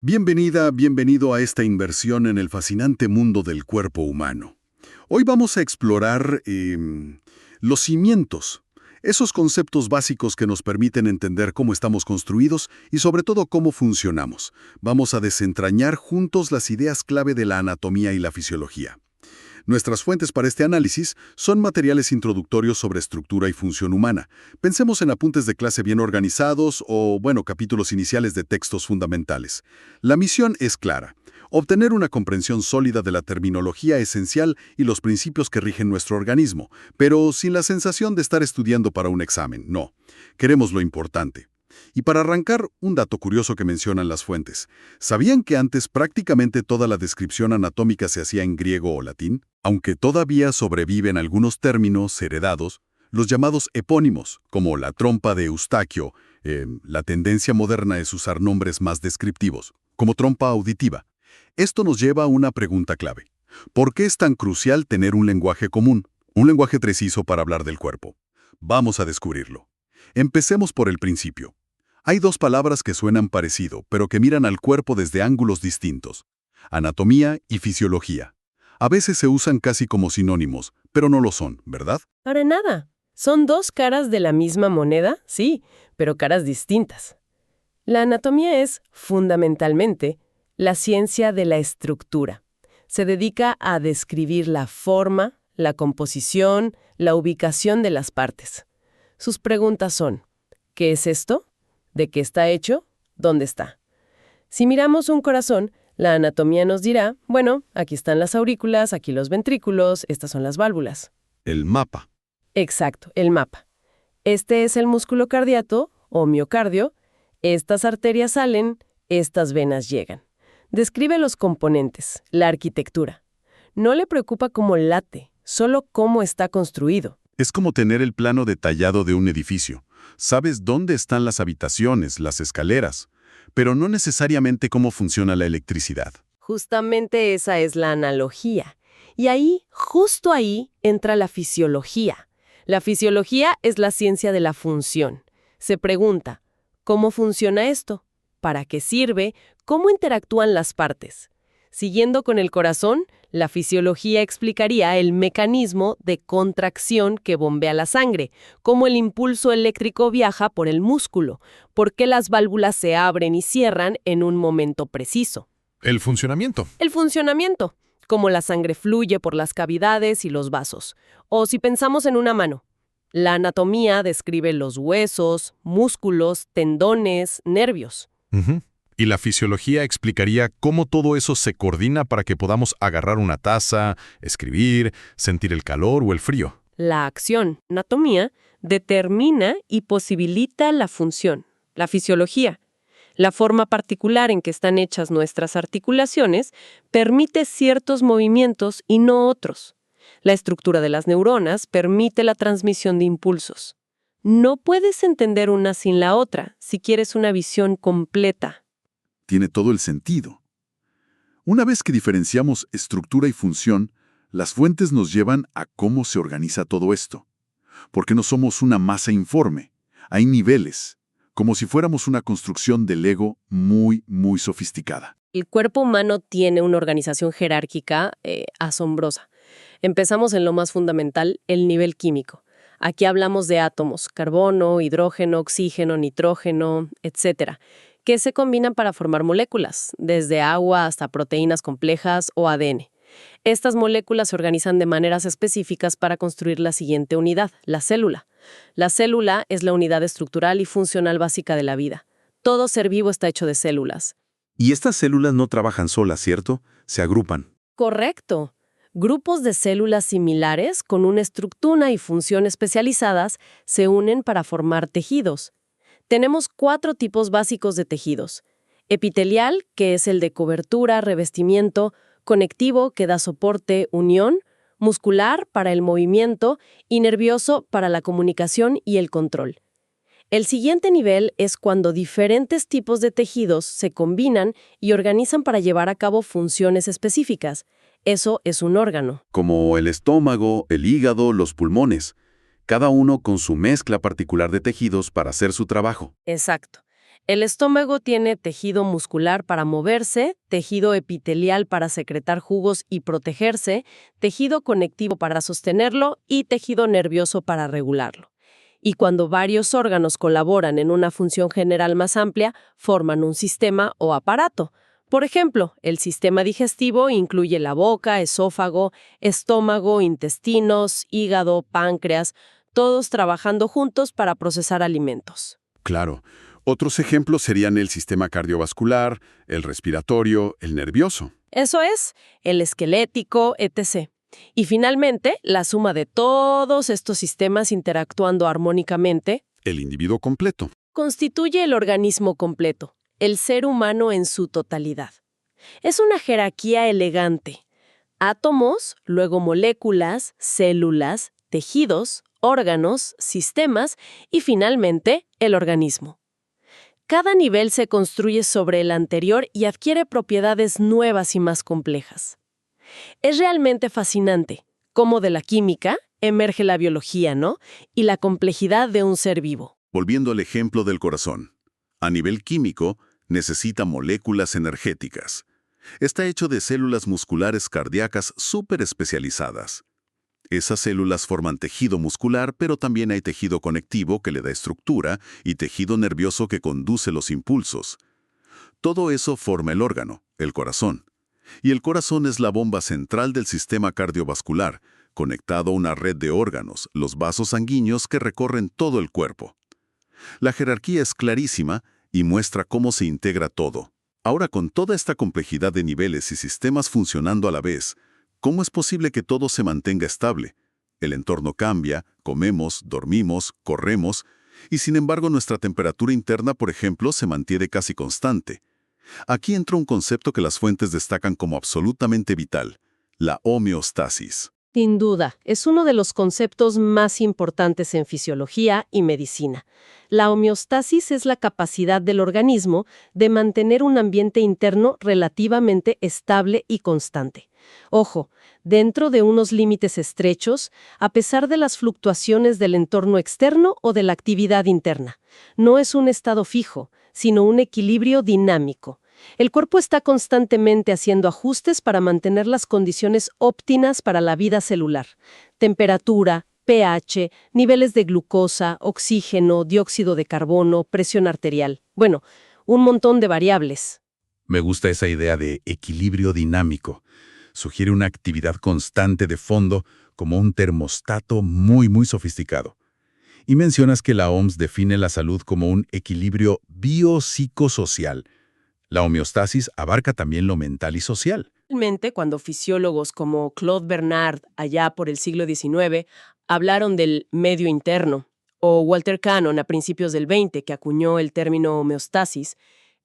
Bienvenida, bienvenido a esta inversión en el fascinante mundo del cuerpo humano. Hoy vamos a explorar los cimientos, esos conceptos básicos que nos permiten entender cómo estamos construidos y sobre todo cómo funcionamos. Vamos a desentrañar juntos las ideas clave de la anatomía y la fisiología. Nuestras fuentes para este análisis son materiales introductorios sobre estructura y función humana. Pensemos en apuntes de clase bien organizados o, capítulos iniciales de textos fundamentales. La misión es clara: obtener una comprensión sólida de la terminología esencial y los principios que rigen nuestro organismo, pero sin la sensación de estar estudiando para un examen. No, queremos lo importante. Y para arrancar, un dato curioso que mencionan las fuentes. ¿Sabían que antes prácticamente toda la descripción anatómica se hacía en griego o latín? Aunque todavía sobreviven algunos términos heredados, los llamados epónimos, como la trompa de Eustaquio, la tendencia moderna es usar nombres más descriptivos, como trompa auditiva. Esto nos lleva a una pregunta clave. ¿Por qué es tan crucial tener un lenguaje común, un lenguaje preciso para hablar del cuerpo? Vamos a descubrirlo. Empecemos por el principio. Hay dos palabras que suenan parecido, pero que miran al cuerpo desde ángulos distintos: anatomía y fisiología. A veces se usan casi como sinónimos, pero no lo son, ¿verdad? Para nada. Son dos caras de la misma moneda, sí, pero caras distintas. La anatomía es, fundamentalmente, la ciencia de la estructura. Se dedica a describir la forma, la composición, la ubicación de las partes. Sus preguntas son: ¿qué es esto? ¿De qué está hecho? ¿Dónde está? Si miramos un corazón, la anatomía nos dirá, bueno, aquí están las aurículas, aquí los ventrículos, estas son las válvulas. El mapa. Exacto, el mapa. Este es el músculo cardíaco o miocardio. Estas arterias salen, estas venas llegan. Describe los componentes, la arquitectura. No le preocupa cómo late, solo cómo está construido. Es como tener el plano detallado de un edificio. Sabes dónde están las habitaciones, las escaleras, pero no necesariamente cómo funciona la electricidad. Justamente esa es la analogía. Y ahí, justo ahí, entra la fisiología. La fisiología es la ciencia de la función. Se pregunta: ¿cómo funciona esto? ¿Para qué sirve? ¿Cómo interactúan las partes? Siguiendo con el corazón, la fisiología explicaría el mecanismo de contracción que bombea la sangre, cómo el impulso eléctrico viaja por el músculo, por qué las válvulas se abren y cierran en un momento preciso. El funcionamiento. El funcionamiento, cómo la sangre fluye por las cavidades y los vasos. O si pensamos en una mano, la anatomía describe los huesos, músculos, tendones, nervios. Ujú. Y la fisiología explicaría cómo todo eso se coordina para que podamos agarrar una taza, escribir, sentir el calor o el frío. La acción, anatomía, determina y posibilita la función, la fisiología. La forma particular en que están hechas nuestras articulaciones permite ciertos movimientos y no otros. La estructura de las neuronas permite la transmisión de impulsos. No puedes entender una sin la otra si quieres una visión completa. Tiene todo el sentido. Una vez que diferenciamos estructura y función, las fuentes nos llevan a cómo se organiza todo esto. Porque no somos una masa informe. Hay niveles, como si fuéramos una construcción de Lego muy, muy sofisticada. El cuerpo humano tiene una organización jerárquica asombrosa. Empezamos en lo más fundamental, el nivel químico. Aquí hablamos de átomos: carbono, hidrógeno, oxígeno, nitrógeno, etc., que se combinan para formar moléculas, desde agua hasta proteínas complejas o ADN. Estas moléculas se organizan de maneras específicas para construir la siguiente unidad, la célula. La célula es la unidad estructural y funcional básica de la vida. Todo ser vivo está hecho de células. Y estas células no trabajan solas, ¿cierto? Se agrupan. Correcto. Grupos de células similares con una estructura y función especializadas se unen para formar tejidos. Tenemos 4 tipos básicos de tejidos: epitelial, que es el de cobertura, revestimiento; conectivo, que da soporte, unión; muscular, para el movimiento; y nervioso, para la comunicación y el control. El siguiente nivel es cuando diferentes tipos de tejidos se combinan y organizan para llevar a cabo funciones específicas. Eso es un órgano. Como el estómago, el hígado, los pulmones. Cada uno con su mezcla particular de tejidos para hacer su trabajo. Exacto. El estómago tiene tejido muscular para moverse, tejido epitelial para secretar jugos y protegerse, tejido conectivo para sostenerlo y tejido nervioso para regularlo. Y cuando varios órganos colaboran en una función general más amplia, forman un sistema o aparato. Por ejemplo, el sistema digestivo incluye la boca, esófago, estómago, intestinos, hígado, páncreas, todos trabajando juntos para procesar alimentos. Claro. Otros ejemplos serían el sistema cardiovascular, el respiratorio, el nervioso. Eso es, el esquelético, etc. Y finalmente, la suma de todos estos sistemas interactuando armónicamente El individuo completo. constituye el organismo completo, el ser humano en su totalidad. Es una jerarquía elegante. Átomos, luego moléculas, células, tejidos, órganos, sistemas y finalmente el organismo. Cada nivel se construye sobre el anterior y adquiere propiedades nuevas y más complejas. Es realmente fascinante cómo de la química emerge la biología, ¿no? Y la complejidad de un ser vivo. Volviendo al ejemplo del corazón. A nivel químico, necesita moléculas energéticas. Está hecho de células musculares cardíacas súper especializadas. Esas células forman tejido muscular, pero también hay tejido conectivo que le da estructura y tejido nervioso que conduce los impulsos. Todo eso forma el órgano, el corazón. Y el corazón es la bomba central del sistema cardiovascular, conectado a una red de órganos, los vasos sanguíneos que recorren todo el cuerpo. La jerarquía es clarísima y muestra cómo se integra todo. Ahora, con toda esta complejidad de niveles y sistemas funcionando a la vez, ¿cómo es posible que todo se mantenga estable? El entorno cambia, comemos, dormimos, corremos, y sin embargo nuestra temperatura interna, por ejemplo, se mantiene casi constante. Aquí entra un concepto que las fuentes destacan como absolutamente vital, la homeostasis. Sin duda, es uno de los conceptos más importantes en fisiología y medicina. La homeostasis es la capacidad del organismo de mantener un ambiente interno relativamente estable y constante. Ojo, dentro de unos límites estrechos, a pesar de las fluctuaciones del entorno externo o de la actividad interna. No es un estado fijo, sino un equilibrio dinámico. El cuerpo está constantemente haciendo ajustes para mantener las condiciones óptimas para la vida celular. Temperatura, pH, niveles de glucosa, oxígeno, dióxido de carbono, presión arterial. Bueno, un montón de variables. Me gusta esa idea de equilibrio dinámico. Sugiere una actividad constante de fondo como un termostato muy sofisticado. Y mencionas que la OMS define la salud como un equilibrio biopsicosocial. La homeostasis abarca también lo mental y social. Realmente, cuando fisiólogos como Claude Bernard, allá por el siglo XIX, hablaron del medio interno, o Walter Cannon a principios del XX, que acuñó el término homeostasis,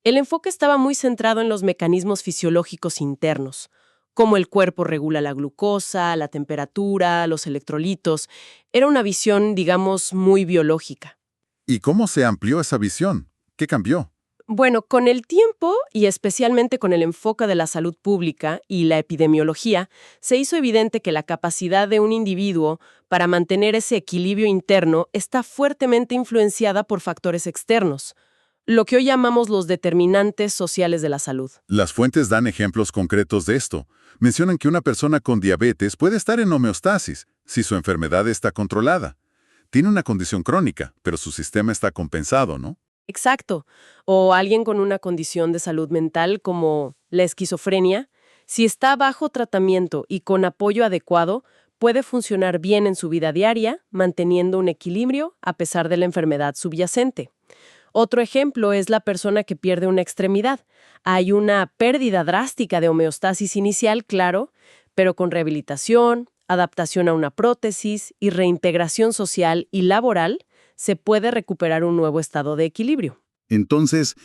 el enfoque estaba muy centrado en los mecanismos fisiológicos internos, cómo el cuerpo regula la glucosa, la temperatura, los electrolitos. Era una visión, digamos, muy biológica. ¿Y cómo se amplió esa visión? ¿Qué cambió? Bueno, con el tiempo, y especialmente con el enfoque de la salud pública y la epidemiología, se hizo evidente que la capacidad de un individuo para mantener ese equilibrio interno está fuertemente influenciada por factores externos, lo que hoy llamamos los determinantes sociales de la salud. Las fuentes dan ejemplos concretos de esto. Mencionan que una persona con diabetes puede estar en homeostasis si su enfermedad está controlada. Tiene una condición crónica, pero su sistema está compensado, ¿no? Exacto. O alguien con una condición de salud mental como la esquizofrenia, si está bajo tratamiento y con apoyo adecuado, puede funcionar bien en su vida diaria, manteniendo un equilibrio a pesar de la enfermedad subyacente. Otro ejemplo es la persona que pierde una extremidad. Hay una pérdida drástica de homeostasis inicial, claro, pero con rehabilitación, adaptación a una prótesis y reintegración social y laboral, se puede recuperar un nuevo estado de equilibrio. Entonces,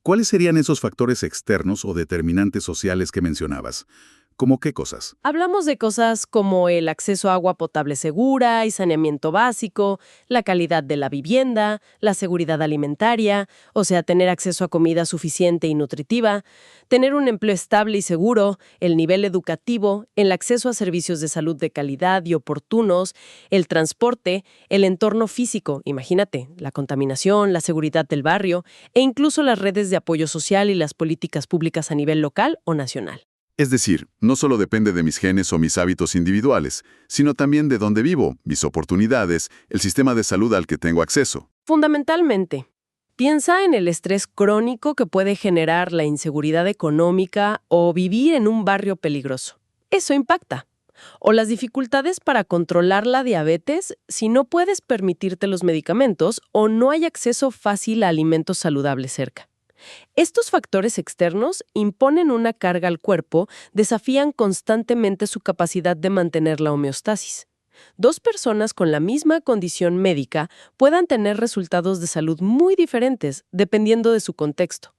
¿cuáles serían esos factores externos o determinantes sociales que mencionabas? ¿Cómo qué cosas? Hablamos de cosas como el acceso a agua potable segura y saneamiento básico, la calidad de la vivienda, la seguridad alimentaria, o sea, tener acceso a comida suficiente y nutritiva, tener un empleo estable y seguro, el nivel educativo, el acceso a servicios de salud de calidad y oportunos, el transporte, el entorno físico, imagínate, la contaminación, la seguridad del barrio, e incluso las redes de apoyo social y las políticas públicas a nivel local o nacional. Es decir, no solo depende de mis genes o mis hábitos individuales, sino también de dónde vivo, mis oportunidades, el sistema de salud al que tengo acceso. Fundamentalmente, piensa en el estrés crónico que puede generar la inseguridad económica o vivir en un barrio peligroso. Eso impacta. O las dificultades para controlar la diabetes si no puedes permitirte los medicamentos o no hay acceso fácil a alimentos saludables cerca. Estos factores externos imponen una carga al cuerpo, desafían constantemente su capacidad de mantener la homeostasis. Dos personas con la misma condición médica puedan tener resultados de salud muy diferentes dependiendo de su contexto.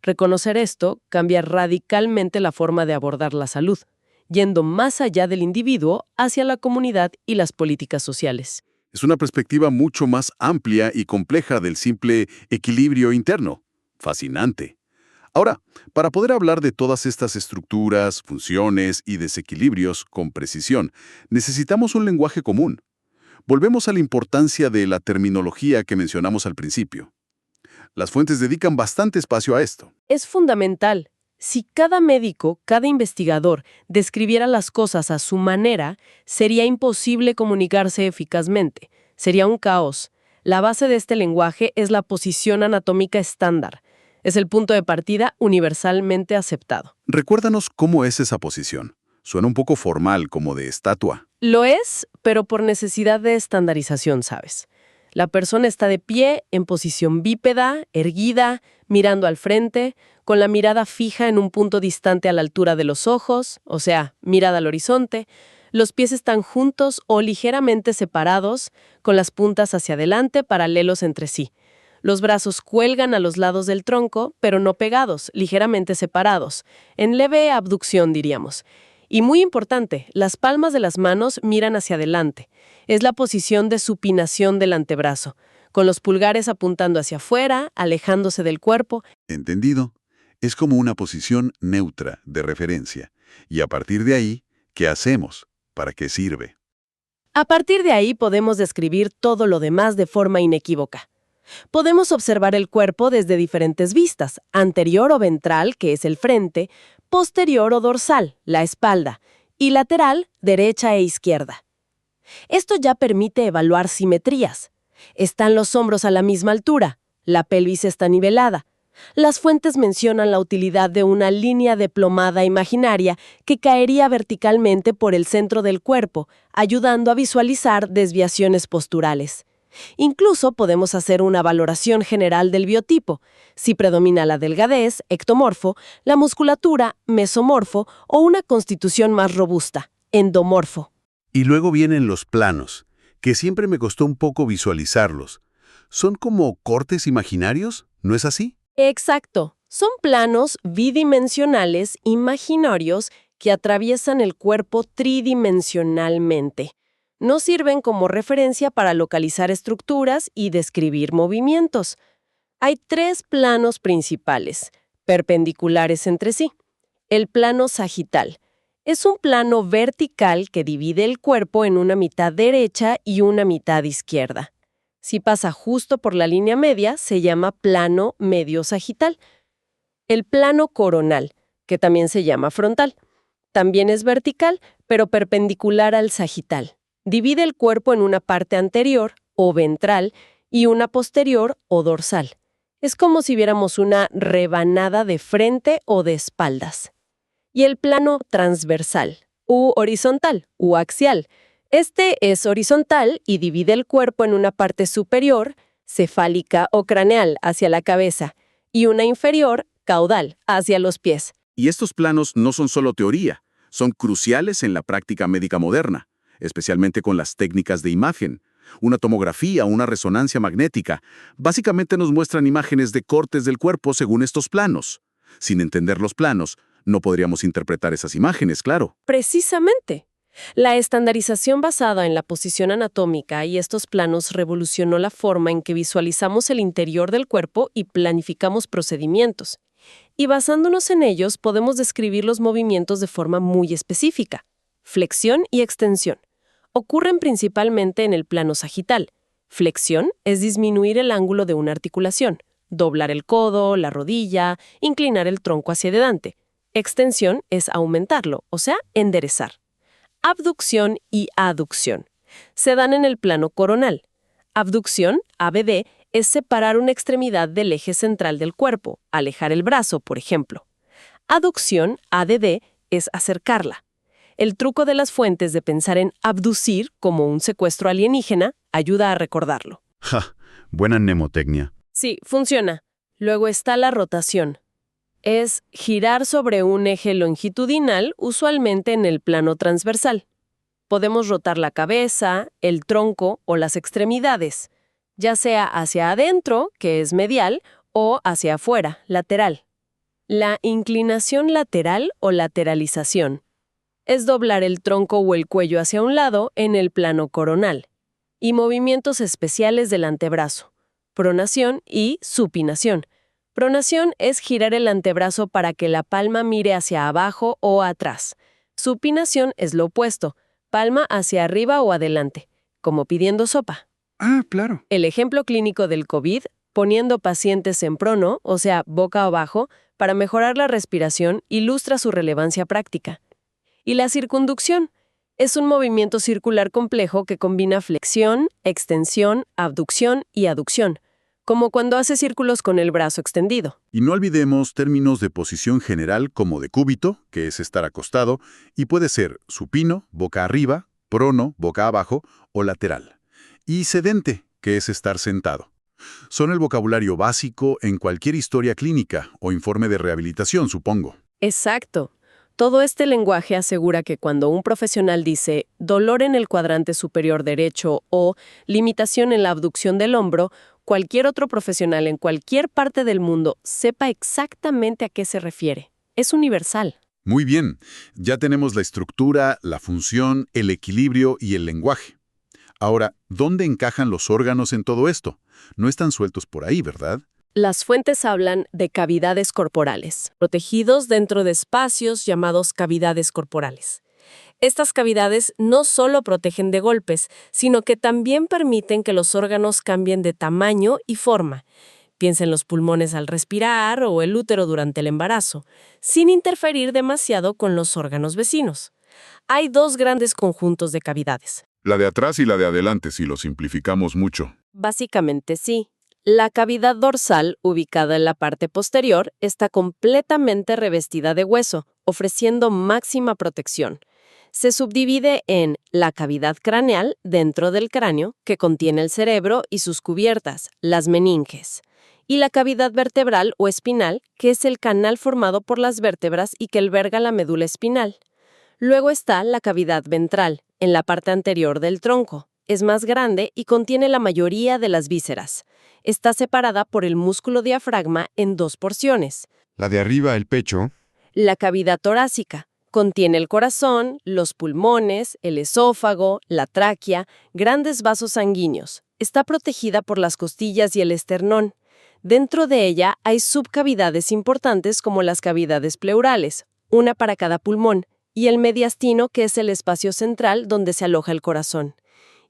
Reconocer esto cambia radicalmente la forma de abordar la salud, yendo más allá del individuo hacia la comunidad y las políticas sociales. Es una perspectiva mucho más amplia y compleja del simple equilibrio interno. Fascinante. Ahora, para poder hablar de todas estas estructuras, funciones y desequilibrios con precisión, necesitamos un lenguaje común. Volvemos a la importancia de la terminología que mencionamos al principio. Las fuentes dedican bastante espacio a esto. Es fundamental. Si cada médico, cada investigador describiera las cosas a su manera, sería imposible comunicarse eficazmente. Sería un caos. La base de este lenguaje es la posición anatómica estándar. Es el punto de partida universalmente aceptado. Recuérdanos cómo es esa posición. Suena un poco formal, como de estatua. Lo es, pero por necesidad de estandarización, ¿sabes? La persona está de pie, en posición bípeda, erguida, mirando al frente, con la mirada fija en un punto distante a la altura de los ojos, o sea, mirada al horizonte. Los pies están juntos o ligeramente separados, con las puntas hacia adelante, paralelos entre sí. Los brazos cuelgan a los lados del tronco, pero no pegados, ligeramente separados, en leve abducción, diríamos. Y muy importante, las palmas de las manos miran hacia adelante. Es la posición de supinación del antebrazo, con los pulgares apuntando hacia afuera, alejándose del cuerpo. ¿Entendido? Es como una posición neutra, de referencia. Y a partir de ahí, ¿qué hacemos? ¿Para qué sirve? A partir de ahí podemos describir todo lo demás de forma inequívoca. Podemos observar el cuerpo desde diferentes vistas, anterior o ventral, que es el frente, posterior o dorsal, la espalda, y lateral, derecha e izquierda. Esto ya permite evaluar simetrías. ¿Están los hombros a la misma altura? ¿La pelvis está nivelada? Las fuentes mencionan la utilidad de una línea de plomada imaginaria que caería verticalmente por el centro del cuerpo, ayudando a visualizar desviaciones posturales. Incluso podemos hacer una valoración general del biotipo, si predomina la delgadez, ectomorfo, la musculatura, mesomorfo o una constitución más robusta, endomorfo. Y luego vienen los planos, que siempre me costó un poco visualizarlos. ¿Son como cortes imaginarios? ¿No es así? Exacto. Son planos bidimensionales imaginarios que atraviesan el cuerpo tridimensionalmente. No sirven como referencia para localizar estructuras y describir movimientos. Hay 3 planos principales, perpendiculares entre sí. El plano sagital. Es un plano vertical que divide el cuerpo en una mitad derecha y una mitad izquierda. Si pasa justo por la línea media, se llama plano medio sagital. El plano coronal, que también se llama frontal. También es vertical, pero perpendicular al sagital. Divide el cuerpo en una parte anterior, o ventral, y una posterior, o dorsal. Es como si viéramos una rebanada de frente o de espaldas. Y el plano transversal, u horizontal, u axial. Este es horizontal y divide el cuerpo en una parte superior, cefálica o craneal, hacia la cabeza, y una inferior, caudal, hacia los pies. Y estos planos no son solo teoría, son cruciales en la práctica médica moderna, especialmente con las técnicas de imagen. Una tomografía o una resonancia magnética básicamente nos muestran imágenes de cortes del cuerpo según estos planos. Sin entender los planos, no podríamos interpretar esas imágenes, claro. Precisamente. La estandarización basada en la posición anatómica y estos planos revolucionó la forma en que visualizamos el interior del cuerpo y planificamos procedimientos. Y basándonos en ellos, podemos describir los movimientos de forma muy específica. Flexión y extensión. Ocurren principalmente en el plano sagital. Flexión es disminuir el ángulo de una articulación, doblar el codo, la rodilla, inclinar el tronco hacia adelante. Extensión es aumentarlo, o sea, enderezar. Abducción y aducción. Se dan en el plano coronal. Abducción, ABD, es separar una extremidad del eje central del cuerpo, alejar el brazo, por ejemplo. Aducción, ADD, es acercarla. El truco de las fuentes de pensar en abducir como un secuestro alienígena ayuda a recordarlo. Ja, buena mnemotecnia. Sí, funciona. Luego está la rotación. Es girar sobre un eje longitudinal, usualmente en el plano transversal. Podemos rotar la cabeza, el tronco o las extremidades, ya sea hacia adentro, que es medial, o hacia afuera, lateral. La inclinación lateral o lateralización es doblar el tronco o el cuello hacia un lado en el plano coronal. Y movimientos especiales del antebrazo, pronación y supinación. Pronación es girar el antebrazo para que la palma mire hacia abajo o atrás. Supinación es lo opuesto, palma hacia arriba o adelante, como pidiendo sopa. Ah, claro. El ejemplo clínico del COVID, poniendo pacientes en prono, o sea, boca abajo, para mejorar la respiración, ilustra su relevancia práctica. Y la circunducción es un movimiento circular complejo que combina flexión, extensión, abducción y aducción, como cuando hace círculos con el brazo extendido. Y no olvidemos términos de posición general como decúbito, que es estar acostado, y puede ser supino, boca arriba, prono, boca abajo, o lateral. Y sedente, que es estar sentado. Son el vocabulario básico en cualquier historia clínica o informe de rehabilitación, supongo. Exacto. Todo este lenguaje asegura que cuando un profesional dice dolor en el cuadrante superior derecho o limitación en la abducción del hombro, cualquier otro profesional en cualquier parte del mundo sepa exactamente a qué se refiere. Es universal. Muy bien, ya tenemos la estructura, la función, el equilibrio y el lenguaje. Ahora, ¿dónde encajan los órganos en todo esto? No están sueltos por ahí, ¿verdad? Las fuentes hablan de cavidades corporales, protegidos dentro de espacios llamados cavidades corporales. Estas cavidades no solo protegen de golpes, sino que también permiten que los órganos cambien de tamaño y forma. Piensa en los pulmones al respirar o el útero durante el embarazo, sin interferir demasiado con los órganos vecinos. Hay dos grandes conjuntos de cavidades. La de atrás y la de adelante, si lo simplificamos mucho. Básicamente sí. La cavidad dorsal, ubicada en la parte posterior, está completamente revestida de hueso, ofreciendo máxima protección. Se subdivide en la cavidad craneal, dentro del cráneo, que contiene el cerebro y sus cubiertas, las meninges, y la cavidad vertebral o espinal, que es el canal formado por las vértebras y que alberga la médula espinal. Luego está la cavidad ventral, en la parte anterior del tronco. Es más grande y contiene la mayoría de las vísceras. Está separada por el músculo diafragma en dos porciones. La de arriba, el pecho. La cavidad torácica contiene el corazón, los pulmones, el esófago, la tráquea, grandes vasos sanguíneos. Está protegida por las costillas y el esternón. Dentro de ella hay subcavidades importantes como las cavidades pleurales, una para cada pulmón, y el mediastino, que es el espacio central donde se aloja el corazón.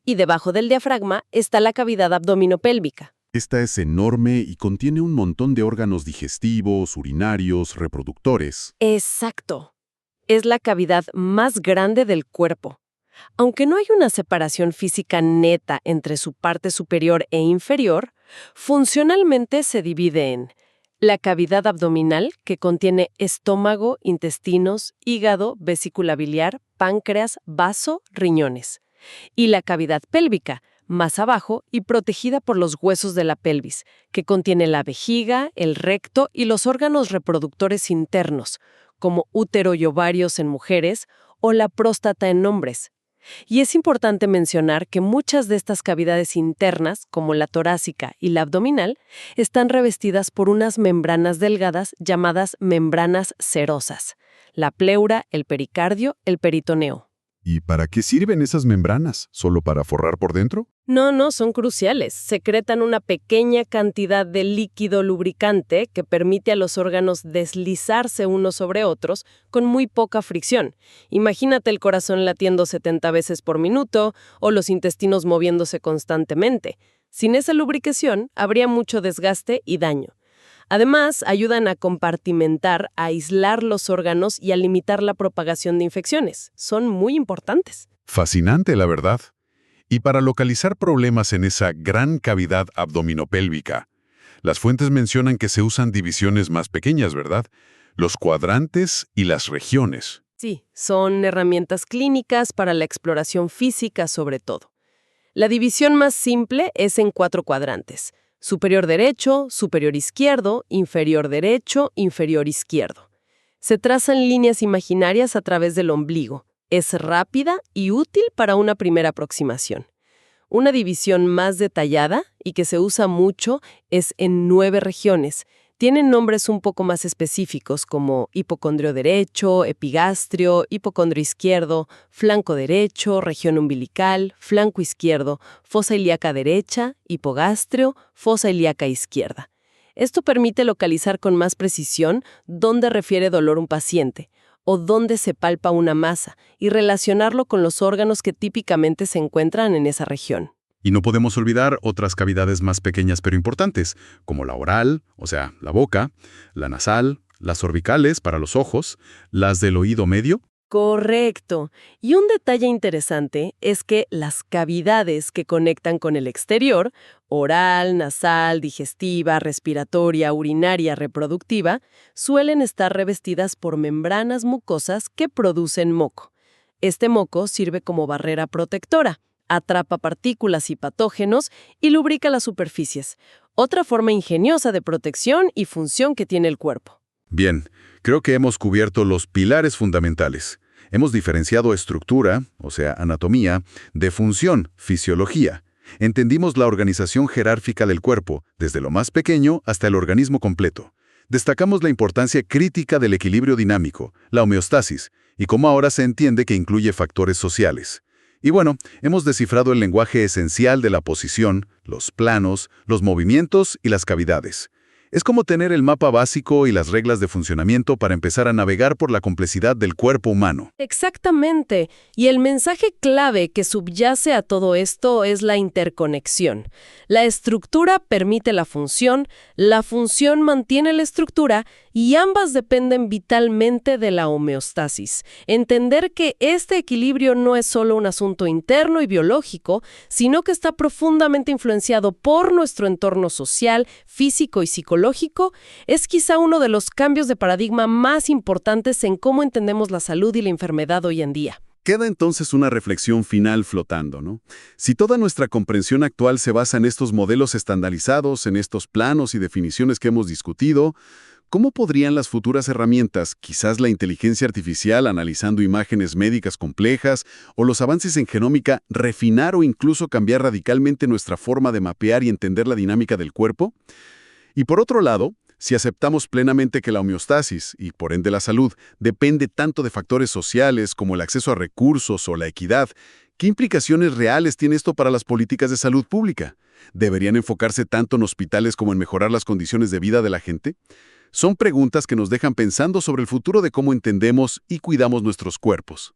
Y debajo del diafragma está la cavidad abdominopélvica. Esta es enorme y contiene un montón de órganos digestivos, urinarios, reproductores. Exacto. Es la cavidad más grande del cuerpo. Aunque no hay una separación física neta entre su parte superior e inferior, funcionalmente se divide en la cavidad abdominal, que contiene estómago, intestinos, hígado, vesícula biliar, páncreas, vaso, riñones, y la cavidad pélvica, más abajo y protegida por los huesos de la pelvis, que contiene la vejiga, el recto y los órganos reproductores internos, como útero y ovarios en mujeres o la próstata en hombres. Y es importante mencionar que muchas de estas cavidades internas, como la torácica y la abdominal, están revestidas por unas membranas delgadas llamadas membranas serosas: la pleura, el pericardio, el peritoneo. ¿Y para qué sirven esas membranas? ¿Solo para forrar por dentro? No, son cruciales. Secretan una pequeña cantidad de líquido lubricante que permite a los órganos deslizarse unos sobre otros con muy poca fricción. Imagínate el corazón latiendo 70 veces por minuto o los intestinos moviéndose constantemente. Sin esa lubricación, habría mucho desgaste y daño. Además, ayudan a compartimentar, a aislar los órganos y a limitar la propagación de infecciones. Son muy importantes. Fascinante, la verdad. Y para localizar problemas en esa gran cavidad abdominopélvica, las fuentes mencionan que se usan divisiones más pequeñas, ¿verdad? Los cuadrantes y las regiones. Sí, son herramientas clínicas para la exploración física sobre todo. La división más simple es en 4 cuadrantes: superior derecho, superior izquierdo, inferior derecho, inferior izquierdo. Se trazan líneas imaginarias a través del ombligo. Es rápida y útil para una primera aproximación. Una división más detallada, y que se usa mucho, es en 9 regiones. Tienen nombres un poco más específicos como hipocondrio derecho, epigastrio, hipocondrio izquierdo, flanco derecho, región umbilical, flanco izquierdo, fosa ilíaca derecha, hipogastrio, fosa ilíaca izquierda. Esto permite localizar con más precisión dónde refiere dolor un paciente o dónde se palpa una masa y relacionarlo con los órganos que típicamente se encuentran en esa región. Y no podemos olvidar otras cavidades más pequeñas pero importantes, como la oral, o sea, la boca, la nasal, las cervicales para los ojos, las del oído medio. Correcto. Y un detalle interesante es que las cavidades que conectan con el exterior, oral, nasal, digestiva, respiratoria, urinaria, reproductiva, suelen estar revestidas por membranas mucosas que producen moco. Este moco sirve como barrera protectora, atrapa partículas y patógenos y lubrica las superficies. Otra forma ingeniosa de protección y función que tiene el cuerpo. Bien, creo que hemos cubierto los pilares fundamentales. Hemos diferenciado estructura, o sea, anatomía, de función, fisiología. Entendimos la organización jerárquica del cuerpo, desde lo más pequeño hasta el organismo completo. Destacamos la importancia crítica del equilibrio dinámico, la homeostasis, y cómo ahora se entiende que incluye factores sociales. Y bueno, hemos descifrado el lenguaje esencial de la posición, los planos, los movimientos y las cavidades. Es como tener el mapa básico y las reglas de funcionamiento para empezar a navegar por la complejidad del cuerpo humano. Exactamente. Y el mensaje clave que subyace a todo esto es la interconexión. La estructura permite la función mantiene la estructura y ambas dependen vitalmente de la homeostasis. Entender que este equilibrio no es solo un asunto interno y biológico, sino que está profundamente influenciado por nuestro entorno social, físico y psicológico, es quizá uno de los cambios de paradigma más importantes en cómo entendemos la salud y la enfermedad hoy en día. Queda entonces una reflexión final flotando, ¿no? Si toda nuestra comprensión actual se basa en estos modelos estandarizados, en estos planos y definiciones que hemos discutido, ¿cómo podrían las futuras herramientas, quizás la inteligencia artificial analizando imágenes médicas complejas o los avances en genómica, refinar o incluso cambiar radicalmente nuestra forma de mapear y entender la dinámica del cuerpo? Y por otro lado, si aceptamos plenamente que la homeostasis, y por ende la salud, depende tanto de factores sociales como el acceso a recursos o la equidad, ¿qué implicaciones reales tiene esto para las políticas de salud pública? ¿Deberían enfocarse tanto en hospitales como en mejorar las condiciones de vida de la gente? Son preguntas que nos dejan pensando sobre el futuro de cómo entendemos y cuidamos nuestros cuerpos.